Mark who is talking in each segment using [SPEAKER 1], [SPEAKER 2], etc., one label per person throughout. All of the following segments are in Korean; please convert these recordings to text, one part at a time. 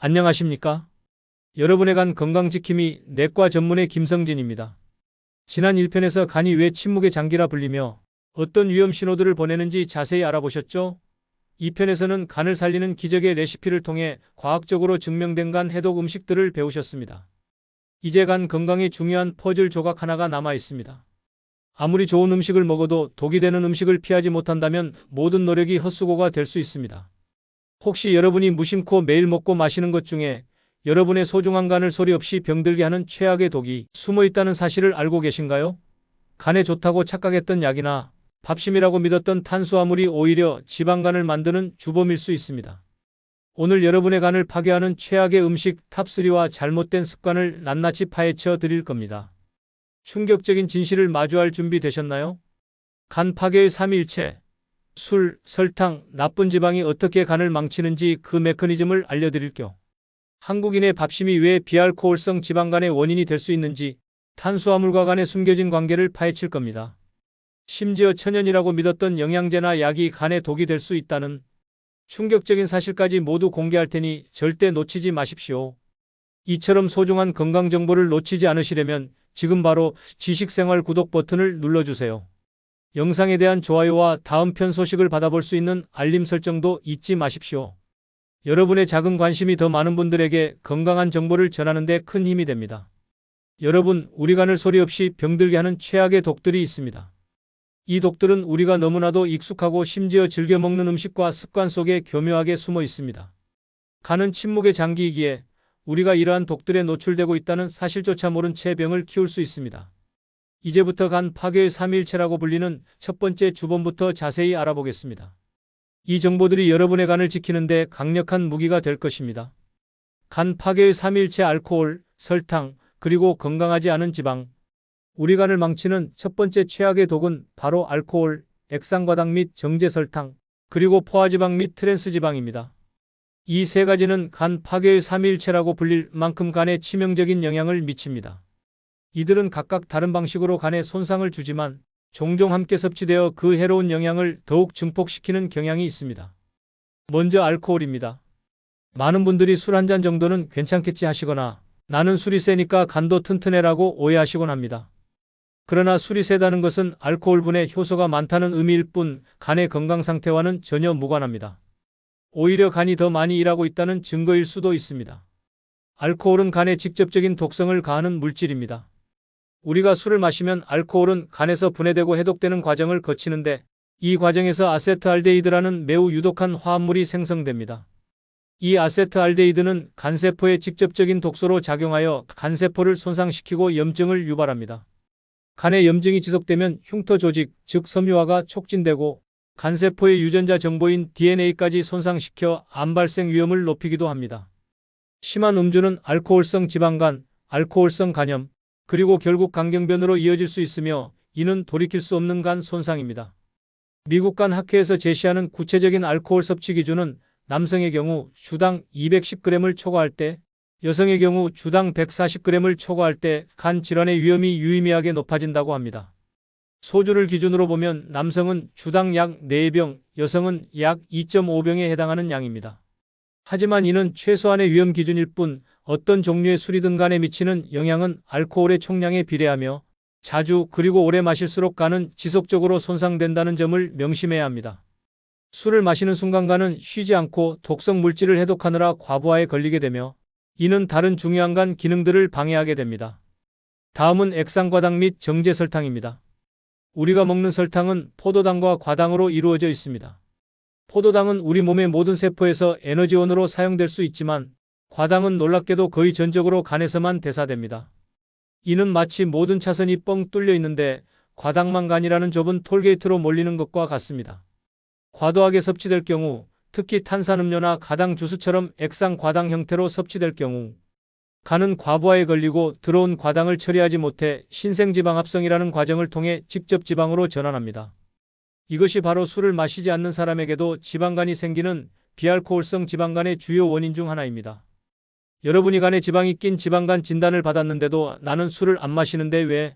[SPEAKER 1] 안녕하십니까? 여러분의 간 건강지킴이 내과 전문의 김성진입니다. 지난 1편에서 간이 왜 침묵의 장기라 불리며 어떤 위험 신호들을 보내는지 자세히 알아보셨죠? 2편에서는 간을 살리는 기적의 레시피를 통해 과학적으로 증명된 간 해독 음식들을 배우셨습니다. 이제 간 건강에 중요한 퍼즐 조각 하나가 남아 있습니다. 아무리 좋은 음식을 먹어도 독이 되는 음식을 피하지 못한다면 모든 노력이 헛수고가 될 수 있습니다. 혹시 여러분이 무심코 매일 먹고 마시는 것 중에 여러분의 소중한 간을 소리 없이 병들게 하는 최악의 독이 숨어 있다는 사실을 알고 계신가요? 간에 좋다고 착각했던 약이나 밥심이라고 믿었던 탄수화물이 오히려 지방간을 만드는 주범일 수 있습니다. 오늘 여러분의 간을 파괴하는 최악의 음식 탑3와 잘못된 습관을 낱낱이 파헤쳐 드릴 겁니다. 충격적인 진실을 마주할 준비 되셨나요? 간 파괴의 삼위일체. 술, 설탕, 나쁜 지방이 어떻게 간을 망치는지 그 메커니즘을 알려드릴게요. 한국인의 밥심이 왜 비알코올성 지방간의 원인이 될 수 있는지, 탄수화물과 간의 숨겨진 관계를 파헤칠 겁니다. 심지어 천연이라고 믿었던 영양제나 약이 간에 독이 될 수 있다는 충격적인 사실까지 모두 공개할 테니 절대 놓치지 마십시오. 이처럼 소중한 건강 정보를 놓치지 않으시려면 지금 바로 지식생활 구독 버튼을 눌러주세요. 영상에 대한 좋아요와 다음 편 소식을 받아볼 수 있는 알림 설정도 잊지 마십시오. 여러분의 작은 관심이 더 많은 분들에게 건강한 정보를 전하는 데 큰 힘이 됩니다. 여러분, 우리 간을 소리 없이 병들게 하는 최악의 독들이 있습니다. 이 독들은 우리가 너무나도 익숙하고 심지어 즐겨 먹는 음식과 습관 속에 교묘하게 숨어 있습니다. 간은 침묵의 장기이기에 우리가 이러한 독들에 노출되고 있다는 사실조차 모른 채 병을 키울 수 있습니다. 이제부터 간 파괴의 삼위일체라고 불리는 첫 번째 주범부터 자세히 알아보겠습니다. 이 정보들이 여러분의 간을 지키는 데 강력한 무기가 될 것입니다. 간 파괴의 삼위일체 알코올, 설탕, 그리고 건강하지 않은 지방. 우리 간을 망치는 첫 번째 최악의 독은 바로 알코올, 액상과당 및 정제설탕, 그리고 포화지방 및 트랜스지방입니다. 이 세 가지는 간 파괴의 삼위일체라고 불릴 만큼 간에 치명적인 영향을 미칩니다. 이들은 각각 다른 방식으로 간에 손상을 주지만 종종 함께 섭취되어 그 해로운 영향을 더욱 증폭시키는 경향이 있습니다. 먼저 알코올입니다. 많은 분들이 술 한 잔 정도는 괜찮겠지 하시거나 나는 술이 세니까 간도 튼튼해라고 오해하시곤 합니다. 그러나 술이 세다는 것은 알코올분의 효소가 많다는 의미일 뿐 간의 건강 상태와는 전혀 무관합니다. 오히려 간이 더 많이 일하고 있다는 증거일 수도 있습니다. 알코올은 간에 직접적인 독성을 가하는 물질입니다. 우리가 술을 마시면 알코올은 간에서 분해되고 해독되는 과정을 거치는데 이 과정에서 아세트알데히드라는 매우 유독한 화합물이 생성됩니다. 이 아세트알데히드는 간세포에 직접적인 독소로 작용하여 간세포를 손상시키고 염증을 유발합니다. 간에 염증이 지속되면 흉터 조직, 즉 섬유화가 촉진되고 간세포의 유전자 정보인 DNA까지 손상시켜 암 발생 위험을 높이기도 합니다. 심한 음주는 알코올성 지방간, 알코올성 간염, 그리고 결국 간경변으로 이어질 수 있으며 이는 돌이킬 수 없는 간 손상입니다. 미국 간 학회에서 제시하는 구체적인 알코올 섭취 기준은 남성의 경우 주당 210g을 초과할 때, 여성의 경우 주당 140g을 초과할 때 간 질환의 위험이 유의미하게 높아진다고 합니다. 소주를 기준으로 보면 남성은 주당 약 4병, 여성은 약 2.5병에 해당하는 양입니다. 하지만 이는 최소한의 위험 기준일 뿐 어떤 종류의 술이든 간에 미치는 영향은 알코올의 총량에 비례하며 자주 그리고 오래 마실수록 간은 지속적으로 손상된다는 점을 명심해야 합니다. 술을 마시는 순간 간은 쉬지 않고 독성 물질을 해독하느라 과부하에 걸리게 되며 이는 다른 중요한 간 기능들을 방해하게 됩니다. 다음은 액상과당 및 정제설탕입니다. 우리가 먹는 설탕은 포도당과 과당으로 이루어져 있습니다. 포도당은 우리 몸의 모든 세포에서 에너지원으로 사용될 수 있지만 과당은 놀랍게도 거의 전적으로 간에서만 대사됩니다. 이는 마치 모든 차선이 뻥 뚫려 있는데 과당만 간이라는 좁은 톨게이트로 몰리는 것과 같습니다. 과도하게 섭취될 경우, 특히 탄산음료나 가당 주스처럼 액상 과당 형태로 섭취될 경우 간은 과부하에 걸리고 들어온 과당을 처리하지 못해 신생지방 합성이라는 과정을 통해 직접 지방으로 전환합니다. 이것이 바로 술을 마시지 않는 사람에게도 지방간이 생기는 비알코올성 지방간의 주요 원인 중 하나입니다. 여러분이 간에 지방이 낀 지방간 진단을 받았는데도 나는 술을 안 마시는데 왜?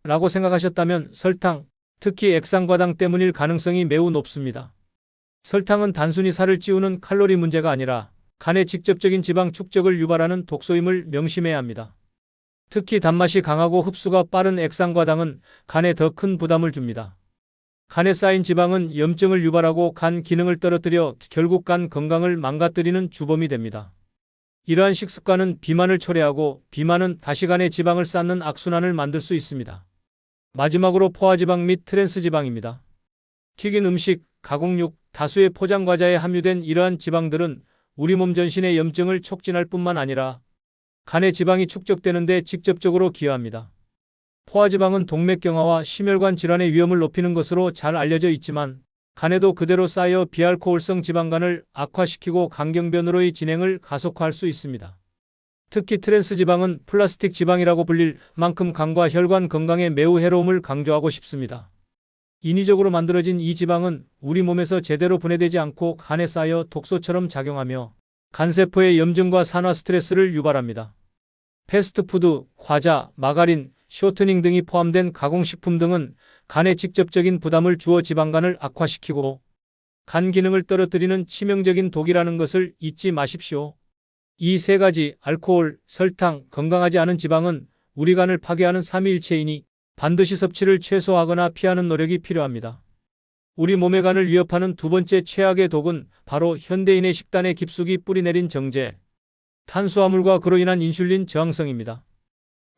[SPEAKER 1] 라고 생각하셨다면 설탕, 특히 액상과당 때문일 가능성이 매우 높습니다. 설탕은 단순히 살을 찌우는 칼로리 문제가 아니라 간의 직접적인 지방 축적을 유발하는 독소임을 명심해야 합니다. 특히 단맛이 강하고 흡수가 빠른 액상과 당은 간에 더 큰 부담을 줍니다. 간에 쌓인 지방은 염증을 유발하고 간 기능을 떨어뜨려 결국 간 건강을 망가뜨리는 주범이 됩니다. 이러한 식습관은 비만을 초래하고 비만은 다시 간에 지방을 쌓는 악순환을 만들 수 있습니다. 마지막으로 포화지방 및 트랜스지방입니다. 튀긴 음식, 가공육, 다수의 포장과자에 함유된 이러한 지방들은 우리 몸 전신의 염증을 촉진할 뿐만 아니라 간의 지방이 축적되는 데 직접적으로 기여합니다. 포화지방은 동맥경화와 심혈관 질환의 위험을 높이는 것으로 잘 알려져 있지만 간에도 그대로 쌓여 비알코올성 지방간을 악화시키고 간경변으로의 진행을 가속화할 수 있습니다. 특히 트랜스지방은 플라스틱 지방이라고 불릴 만큼 간과 혈관 건강에 매우 해로움을 강조하고 싶습니다. 인위적으로 만들어진 이 지방은 우리 몸에서 제대로 분해되지 않고 간에 쌓여 독소처럼 작용하며 간세포의 염증과 산화 스트레스를 유발합니다. 패스트푸드, 과자, 마가린, 쇼트닝 등이 포함된 가공식품 등은 간에 직접적인 부담을 주어 지방간을 악화시키고 간 기능을 떨어뜨리는 치명적인 독이라는 것을 잊지 마십시오. 이 세 가지 알코올, 설탕, 건강하지 않은 지방은 우리 간을 파괴하는 삼위일체이니 반드시 섭취를 최소화하거나 피하는 노력이 필요합니다. 우리 몸의 간을 위협하는 두 번째 최악의 독은 바로 현대인의 식단에 깊숙이 뿌리내린 정제, 탄수화물과 그로 인한 인슐린 저항성입니다.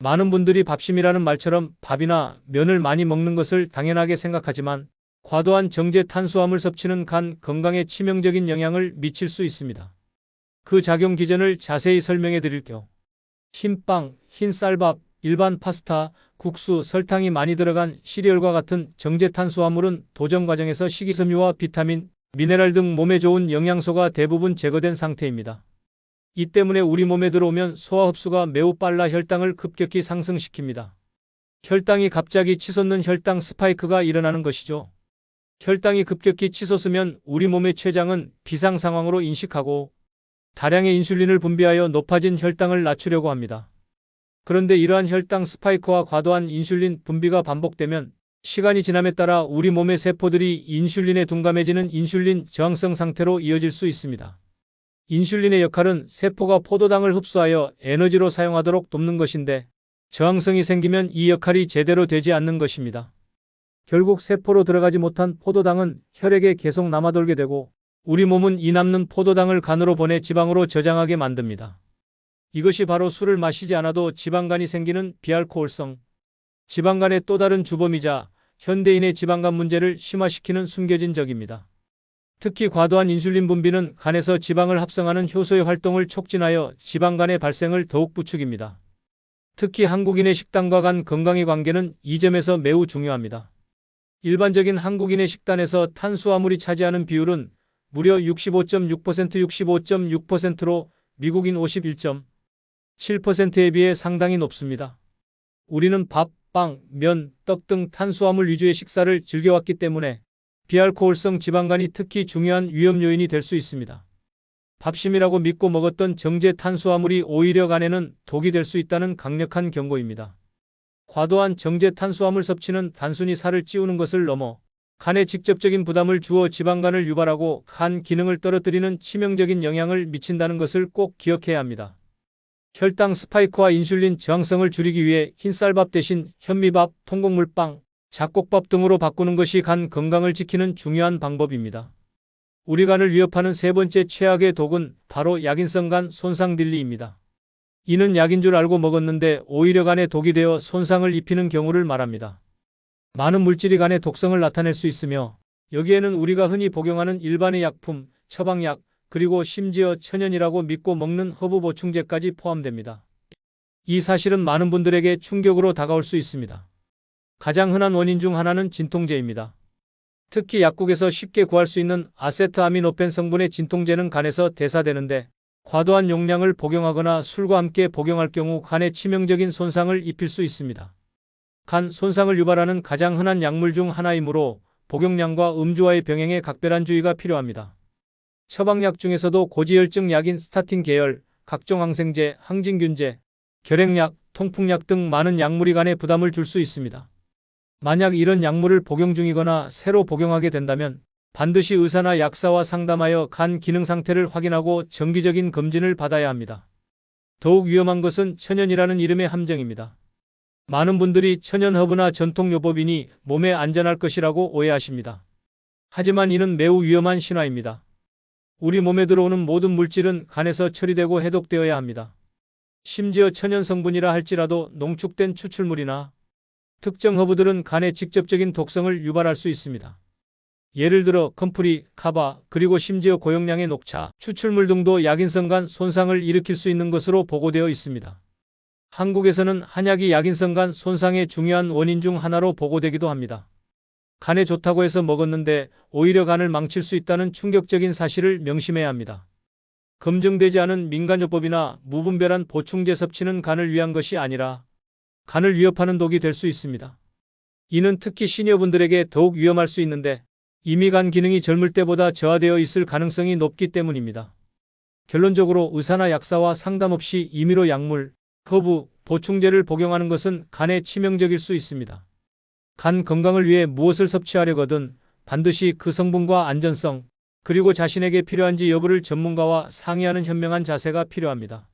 [SPEAKER 1] 많은 분들이 밥심이라는 말처럼 밥이나 면을 많이 먹는 것을 당연하게 생각하지만 과도한 정제 탄수화물 섭취는 간 건강에 치명적인 영향을 미칠 수 있습니다. 그 작용 기전을 자세히 설명해 드릴게요. 흰빵, 흰쌀밥, 일반 파스타, 국수, 설탕이 많이 들어간 시리얼과 같은 정제 탄수화물은 도정 과정에서 식이섬유와 비타민, 미네랄 등 몸에 좋은 영양소가 대부분 제거된 상태입니다. 이 때문에 우리 몸에 들어오면 소화 흡수가 매우 빨라 혈당을 급격히 상승시킵니다. 혈당이 갑자기 치솟는 혈당 스파이크가 일어나는 것이죠. 혈당이 급격히 치솟으면 우리 몸의 췌장은 비상 상황으로 인식하고 다량의 인슐린을 분비하여 높아진 혈당을 낮추려고 합니다. 그런데 이러한 혈당 스파이크와 과도한 인슐린 분비가 반복되면 시간이 지남에 따라 우리 몸의 세포들이 인슐린에 둔감해지는 인슐린 저항성 상태로 이어질 수 있습니다. 인슐린의 역할은 세포가 포도당을 흡수하여 에너지로 사용하도록 돕는 것인데 저항성이 생기면 이 역할이 제대로 되지 않는 것입니다. 결국 세포로 들어가지 못한 포도당은 혈액에 계속 남아돌게 되고 우리 몸은 이 남는 포도당을 간으로 보내 지방으로 저장하게 만듭니다. 이것이 바로 술을 마시지 않아도 지방간이 생기는 비알코올성 지방간의 또 다른 주범이자 현대인의 지방간 문제를 심화시키는 숨겨진 적입니다. 특히 과도한 인슐린 분비는 간에서 지방을 합성하는 효소의 활동을 촉진하여 지방간의 발생을 더욱 부추깁니다. 특히 한국인의 식단과 간 건강의 관계는 이 점에서 매우 중요합니다. 일반적인 한국인의 식단에서 탄수화물이 차지하는 비율은 무려 65.6%로 미국인 51.7%에 비해 상당히 높습니다. 우리는 밥, 빵, 면, 떡 등 탄수화물 위주의 식사를 즐겨왔기 때문에 비알코올성 지방간이 특히 중요한 위험 요인이 될 수 있습니다. 밥심이라고 믿고 먹었던 정제 탄수화물이 오히려 간에는 독이 될 수 있다는 강력한 경고입니다. 과도한 정제 탄수화물 섭취는 단순히 살을 찌우는 것을 넘어 간에 직접적인 부담을 주어 지방간을 유발하고 간 기능을 떨어뜨리는 치명적인 영향을 미친다는 것을 꼭 기억해야 합니다. 혈당 스파이크와 인슐린 저항성을 줄이기 위해 흰쌀밥 대신 현미밥, 통곡물빵, 잡곡밥 등으로 바꾸는 것이 간 건강을 지키는 중요한 방법입니다. 우리 간을 위협하는 세 번째 최악의 독은 바로 약인성 간 손상 딜리입니다. 이는 약인 줄 알고 먹었는데 오히려 간에 독이 되어 손상을 입히는 경우를 말합니다. 많은 물질이 간의 독성을 나타낼 수 있으며 여기에는 우리가 흔히 복용하는 일반의 약품, 처방약, 그리고 심지어 천연이라고 믿고 먹는 허브 보충제까지 포함됩니다. 이 사실은 많은 분들에게 충격으로 다가올 수 있습니다. 가장 흔한 원인 중 하나는 진통제입니다. 특히 약국에서 쉽게 구할 수 있는 아세트아미노펜 성분의 진통제는 간에서 대사되는데 과도한 용량을 복용하거나 술과 함께 복용할 경우 간에 치명적인 손상을 입힐 수 있습니다. 간 손상을 유발하는 가장 흔한 약물 중 하나이므로 복용량과 음주와의 병행에 각별한 주의가 필요합니다. 처방약 중에서도 고지혈증 약인 스타틴 계열, 각종 항생제, 항진균제, 결핵약, 통풍약 등 많은 약물이 간에 부담을 줄 수 있습니다. 만약 이런 약물을 복용 중이거나 새로 복용하게 된다면 반드시 의사나 약사와 상담하여 간 기능 상태를 확인하고 정기적인 검진을 받아야 합니다. 더욱 위험한 것은 천연이라는 이름의 함정입니다. 많은 분들이 천연허브나 전통요법이니 몸에 안전할 것이라고 오해하십니다. 하지만 이는 매우 위험한 신화입니다. 우리 몸에 들어오는 모든 물질은 간에서 처리되고 해독되어야 합니다. 심지어 천연 성분이라 할지라도 농축된 추출물이나 특정 허브들은 간에 직접적인 독성을 유발할 수 있습니다. 예를 들어 컴프리, 카바, 그리고 심지어 고용량의 녹차, 추출물 등도 약인성 간 손상을 일으킬 수 있는 것으로 보고되어 있습니다. 한국에서는 한약이 약인성 간 손상의 중요한 원인 중 하나로 보고되기도 합니다. 간에 좋다고 해서 먹었는데 오히려 간을 망칠 수 있다는 충격적인 사실을 명심해야 합니다. 검증되지 않은 민간요법이나 무분별한 보충제 섭취는 간을 위한 것이 아니라 간을 위협하는 독이 될 수 있습니다. 이는 특히 시니어분들에게 더욱 위험할 수 있는데 이미 간 기능이 젊을 때보다 저하되어 있을 가능성이 높기 때문입니다. 결론적으로 의사나 약사와 상담 없이 임의로 약물, 허브, 보충제를 복용하는 것은 간에 치명적일 수 있습니다. 간 건강을 위해 무엇을 섭취하려거든 반드시 그 성분과 안전성, 그리고 자신에게 필요한지 여부를 전문가와 상의하는 현명한 자세가 필요합니다.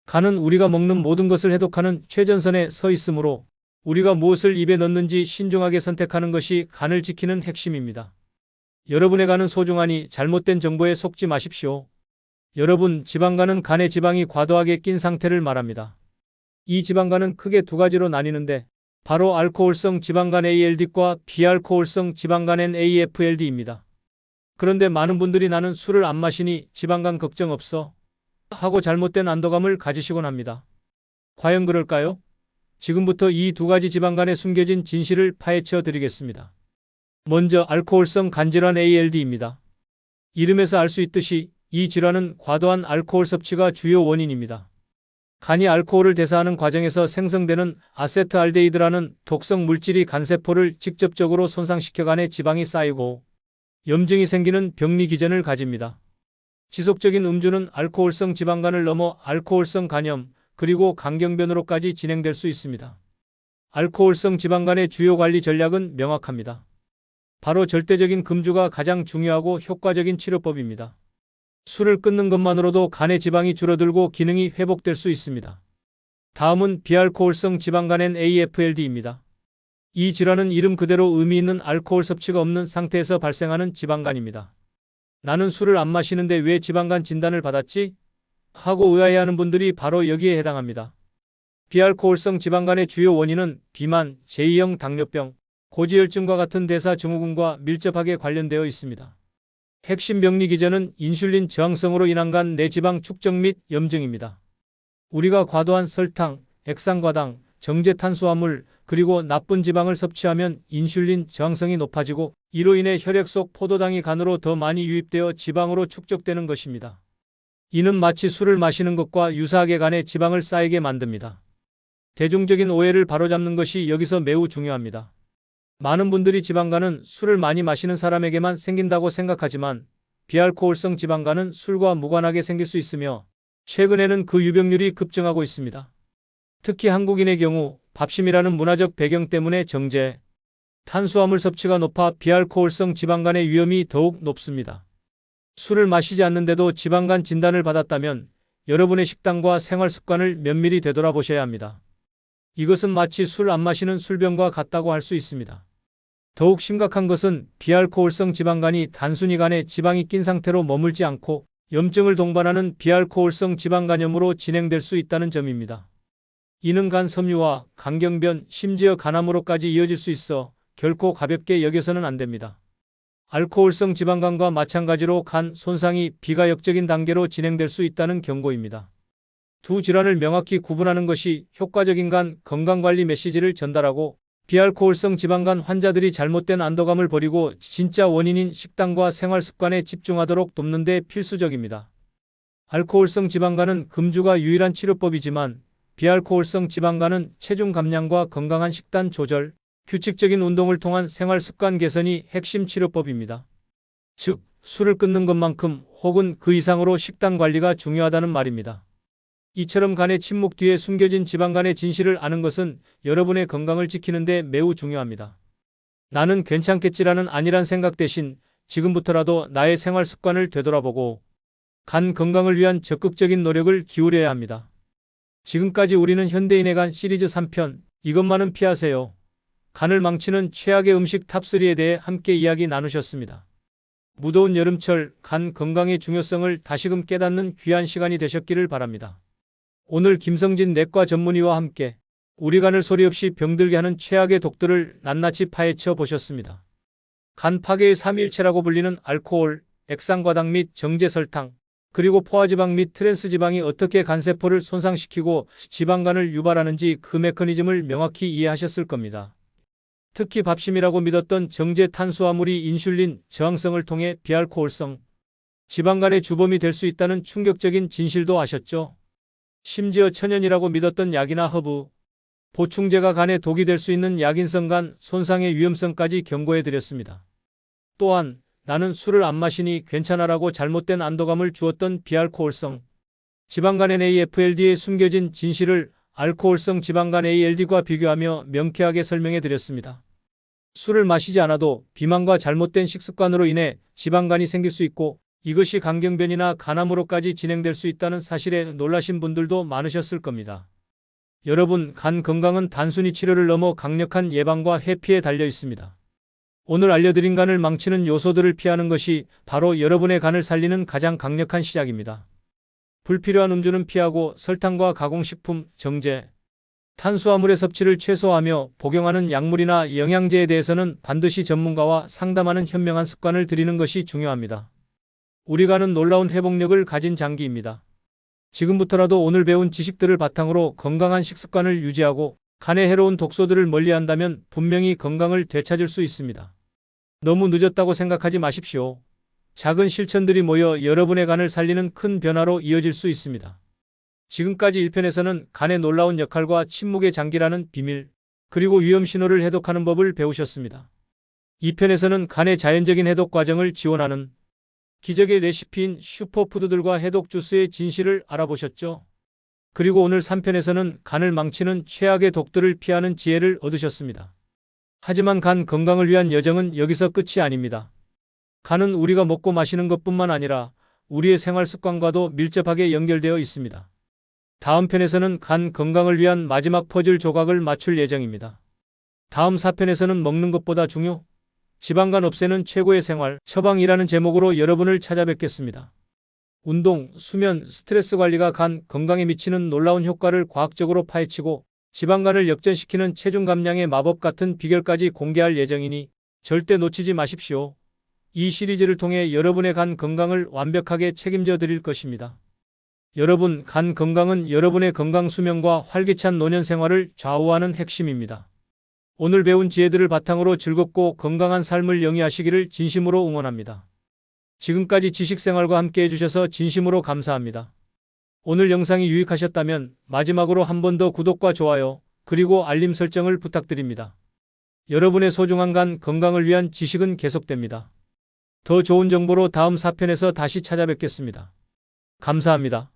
[SPEAKER 1] 간은 우리가 먹는 모든 것을 해독하는 최전선에 서 있으므로 우리가 무엇을 입에 넣는지 신중하게 선택하는 것이 간을 지키는 핵심입니다. 여러분의 간은 소중하니 잘못된 정보에 속지 마십시오. 여러분, 지방간은 간에 지방이 과도하게 낀 상태를 말합니다. 이 지방간은 크게 두 가지로 나뉘는데 바로 알코올성 지방간 ALD과 비알코올성 지방간 NAFLD입니다. 그런데 많은 분들이 나는 술을 안 마시니 지방간 걱정 없어 하고 잘못된 안도감을 가지시곤 합니다. 과연 그럴까요? 지금부터 이 두 가지 지방간에 숨겨진 진실을 파헤쳐 드리겠습니다. 먼저 알코올성 간질환 ALD입니다. 이름에서 알 수 있듯이 이 질환은 과도한 알코올 섭취가 주요 원인입니다. 간이 알코올을 대사하는 과정에서 생성되는 아세트알데히드라는 독성 물질이 간세포를 직접적으로 손상시켜 간에 지방이 쌓이고 염증이 생기는 병리 기전을 가집니다. 지속적인 음주는 알코올성 지방간을 넘어 알코올성 간염, 그리고 간경변으로까지 진행될 수 있습니다. 알코올성 지방간의 주요 관리 전략은 명확합니다. 바로 절대적인 금주가 가장 중요하고 효과적인 치료법입니다. 술을 끊는 것만으로도 간의 지방이 줄어들고 기능이 회복될 수 있습니다. 다음은 비알코올성 지방간 NAFLD입니다. 이 질환은 이름 그대로 의미 있는 알코올 섭취가 없는 상태에서 발생하는 지방간입니다. 나는 술을 안 마시는데 왜 지방간 진단을 받았지? 하고 의아해하는 분들이 바로 여기에 해당합니다. 비알코올성 지방간의 주요 원인은 비만, 제2형 당뇨병, 고지혈증과 같은 대사증후군과 밀접하게 관련되어 있습니다. 핵심 병리 기전은 인슐린 저항성으로 인한 간 내 지방 축적 및 염증입니다. 우리가 과도한 설탕, 액상과당, 정제탄수화물, 그리고 나쁜 지방을 섭취하면 인슐린 저항성이 높아지고 이로 인해 혈액 속 포도당이 간으로 더 많이 유입되어 지방으로 축적되는 것입니다. 이는 마치 술을 마시는 것과 유사하게 간에 지방을 쌓이게 만듭니다. 대중적인 오해를 바로잡는 것이 여기서 매우 중요합니다. 많은 분들이 지방간은 술을 많이 마시는 사람에게만 생긴다고 생각하지만 비알코올성 지방간은 술과 무관하게 생길 수 있으며 최근에는 그 유병률이 급증하고 있습니다. 특히 한국인의 경우 밥심이라는 문화적 배경 때문에 정제, 탄수화물 섭취가 높아 비알코올성 지방간의 위험이 더욱 높습니다. 술을 마시지 않는데도 지방간 진단을 받았다면 여러분의 식단과 생활 습관을 면밀히 되돌아보셔야 합니다. 이것은 마치 술 안 마시는 술병과 같다고 할 수 있습니다. 더욱 심각한 것은 비알코올성 지방간이 단순히 간에 지방이 낀 상태로 머물지 않고 염증을 동반하는 비알코올성 지방간염으로 진행될 수 있다는 점입니다. 이는 간 섬유화, 간경변, 심지어 간암으로까지 이어질 수 있어 결코 가볍게 여겨서는 안 됩니다. 알코올성 지방간과 마찬가지로 간 손상이 비가역적인 단계로 진행될 수 있다는 경고입니다. 두 질환을 명확히 구분하는 것이 효과적인 간 건강관리 메시지를 전달하고 비알코올성 지방간 환자들이 잘못된 안도감을 버리고 진짜 원인인 식단과 생활 습관에 집중하도록 돕는 데 필수적입니다. 알코올성 지방간은 금주가 유일한 치료법이지만 비알코올성 지방간은 체중 감량과 건강한 식단 조절, 규칙적인 운동을 통한 생활 습관 개선이 핵심 치료법입니다. 즉, 술을 끊는 것만큼 혹은 그 이상으로 식단 관리가 중요하다는 말입니다. 이처럼 간의 침묵 뒤에 숨겨진 지방간의 진실을 아는 것은 여러분의 건강을 지키는 데 매우 중요합니다. 나는 괜찮겠지라는 안일한 생각 대신 지금부터라도 나의 생활 습관을 되돌아보고 간 건강을 위한 적극적인 노력을 기울여야 합니다. 지금까지 우리는 현대인의 간 시리즈 3편, 이것만은 피하세요. 간을 망치는 최악의 음식 탑3에 대해 함께 이야기 나누셨습니다. 무더운 여름철 간 건강의 중요성을 다시금 깨닫는 귀한 시간이 되셨기를 바랍니다. 오늘 김성진 내과 전문의와 함께 우리 간을 소리 없이 병들게 하는 최악의 독들을 낱낱이 파헤쳐 보셨습니다. 간 파괴의 삼위일체라고 불리는 알코올, 액상과당 및 정제설탕, 그리고 포화지방 및 트랜스지방이 어떻게 간세포를 손상시키고 지방간을 유발하는지 그 메커니즘을 명확히 이해하셨을 겁니다. 특히 밥심이라고 믿었던 정제 탄수화물이 인슐린 저항성을 통해 비알코올성, 지방간의 주범이 될 수 있다는 충격적인 진실도 아셨죠? 심지어 천연이라고 믿었던 약이나 허브, 보충제가 간에 독이 될 수 있는 약인성 간 손상의 위험성까지 경고해드렸습니다. 또한 나는 술을 안 마시니 괜찮아라고 잘못된 안도감을 주었던 비알코올성, 지방간의 AFLD에 숨겨진 진실을 알코올성 지방간 ALD과 비교하며 명쾌하게 설명해드렸습니다. 술을 마시지 않아도 비만과 잘못된 식습관으로 인해 지방간이 생길 수 있고 이것이 간경변이나 간암으로까지 진행될 수 있다는 사실에 놀라신 분들도 많으셨을 겁니다. 여러분, 간 건강은 단순히 치료를 넘어 강력한 예방과 회피에 달려 있습니다. 오늘 알려드린 간을 망치는 요소들을 피하는 것이 바로 여러분의 간을 살리는 가장 강력한 시작입니다. 불필요한 음주는 피하고 설탕과 가공식품, 정제, 탄수화물의 섭취를 최소화하며 복용하는 약물이나 영양제에 대해서는 반드시 전문가와 상담하는 현명한 습관을 들이는 것이 중요합니다. 우리 간은 놀라운 회복력을 가진 장기입니다. 지금부터라도 오늘 배운 지식들을 바탕으로 건강한 식습관을 유지하고 간에 해로운 독소들을 멀리한다면 분명히 건강을 되찾을 수 있습니다. 너무 늦었다고 생각하지 마십시오. 작은 실천들이 모여 여러분의 간을 살리는 큰 변화로 이어질 수 있습니다. 지금까지 1편에서는 간의 놀라운 역할과 침묵의 장기라는 비밀, 그리고 위험 신호를 해독하는 법을 배우셨습니다. 2편에서는 간의 자연적인 해독 과정을 지원하는 기적의 레시피인 슈퍼푸드들과 해독 주스의 진실을 알아보셨죠? 그리고 오늘 3편에서는 간을 망치는 최악의 독들을 피하는 지혜를 얻으셨습니다. 하지만 간 건강을 위한 여정은 여기서 끝이 아닙니다. 간은 우리가 먹고 마시는 것뿐만 아니라 우리의 생활 습관과도 밀접하게 연결되어 있습니다. 다음 편에서는 간 건강을 위한 마지막 퍼즐 조각을 맞출 예정입니다. 다음 4편에서는 먹는 것보다 지방간 없애는 최고의 생활 처방이라는 제목으로 여러분을 찾아뵙겠습니다. 운동, 수면, 스트레스 관리가 간 건강에 미치는 놀라운 효과를 과학적으로 파헤치고 지방간을 역전시키는 체중 감량의 마법 같은 비결까지 공개할 예정이니 절대 놓치지 마십시오. 이 시리즈를 통해 여러분의 간 건강을 완벽하게 책임져 드릴 것입니다. 여러분, 간 건강은 여러분의 건강 수명과 활기찬 노년 생활을 좌우하는 핵심입니다. 오늘 배운 지혜들을 바탕으로 즐겁고 건강한 삶을 영위하시기를 진심으로 응원합니다. 지금까지 지식생활과 함께 해주셔서 진심으로 감사합니다. 오늘 영상이 유익하셨다면 마지막으로 한 번 더 구독과 좋아요, 그리고 알림 설정을 부탁드립니다. 여러분의 소중한 간 건강을 위한 지식은 계속됩니다. 더 좋은 정보로 다음 4편에서 다시 찾아뵙겠습니다. 감사합니다.